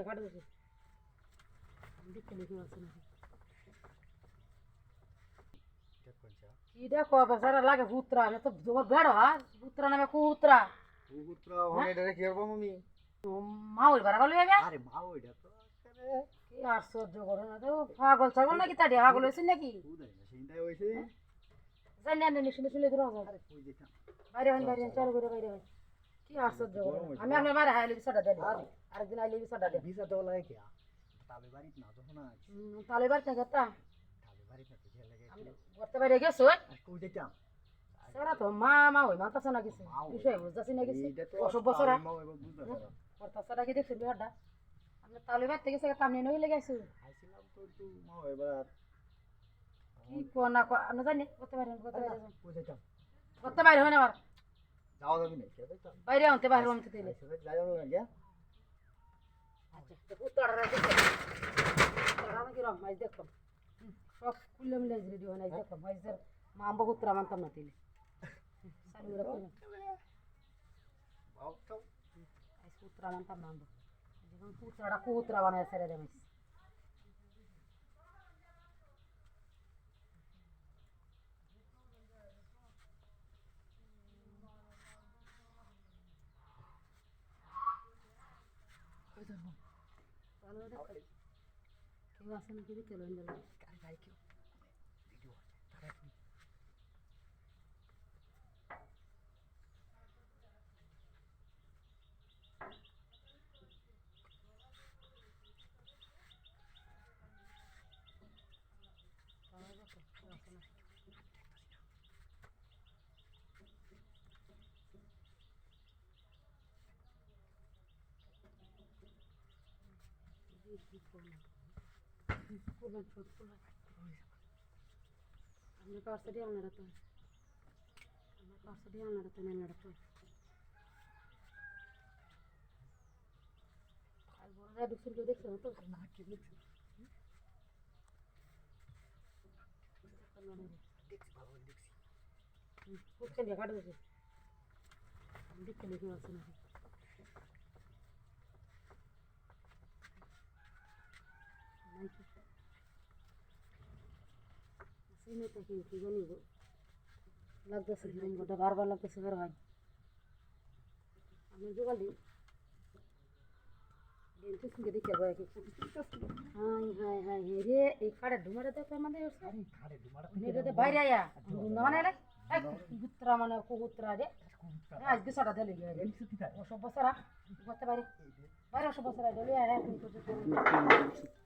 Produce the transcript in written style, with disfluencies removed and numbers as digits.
দিয়ে কাটে দিছে দেখতে লিখে আছে নাকি কি দেখো বেচারা লাগে পুত্রা আমি তো জোর বেড় হয় পুত্রা নামে কুত্রা পুত্রা ওনে ডরে কি করব আমি মা ওই বারা বলে যাবে আরে মা ওইটা তো কি আশ্চর্য করে না তো পাগল ছাগল নাকি তাড়ি পাগল হইছিস নাকি বুঝাই না সেইটাই হইছে জানি না শুনে শুনে ধরো আরে কই যেতাম বাইরে চালু করে বাইরে কি আশ্চর্য করে আমি আপনার মারে হাইলে বিছাটা দেন আরেকদিন আইলে বিছাটা দেন ভিসা দেওয়া লাগে কি তালে বাড়ি না যখন আছে তালে বার থেকে তা তালে বাড়ি না তো যে লাগে করতে বাইরে গেছো কই যেতাম সেরা তো মা মা ওই মাতাছে না কিছু বিষয় বুঝতাছি না কিছু অসব বছর করতে সেটা কি দেখছেন বিহারটা আপনি তালে বার থেকে সেটা কামনে নই লেগেছে আইছিলাম তো একটু মা এবার কি কোনা না জানি করতে বাইরে কই যেতাম করতে বাইরে হয় না আবার যাওয়া যাবে না সেটা তো বাইরে আনতে বাইরে আনতে দিলে সেটা যাওয়া যাবে না আচ্ছা তো পুত্ররা দেখো তারা নাকি রম মাইজ দেখো সব খুললে মিলে রেডি হয় না দেখো মাইজের মা আম্বা পুত্রা মানতাম না দিলে চালু রাখো বাও তো আইস পুত্রা মানতাম না আম্বা যখন পুত্রটা কুত্রা বানায় ছেড়ে দেয় মাইজ চালু দেখো কেউ আসে নাকি দেখতে লোন দিল গাড়ি কেউ ভিডিও তারা কি আমরা কাছে দিয়ে আমরা তো নেড়াতে আর বড়রা দুপুর কেউ দেখছে তো না কি দেখছি দেখছি ভালো দেখছি কোথায় দিয়ে কাটে দিছে দেখতে লিখে আছে নাকি সিনে তো কি জানি লাগতেছে গোটা বারবার লাগতেছে বের হয় আমি জোগালি ডেন্টিস্ট কে দেখে বয় কি হাই হাই রে এই কাড়ে ডুমারে দেখো আমাদের আরে খাড়ে ডুমাড়া নেড়ে বাইরে আয়া না মানে রে এক কুত্রা মানে কুত্রা রে আজ বিছাটা দিলে গিয়ে ও সব বছরা করতে পারি বাইরে সব বছরা দিলে আর তুমি তো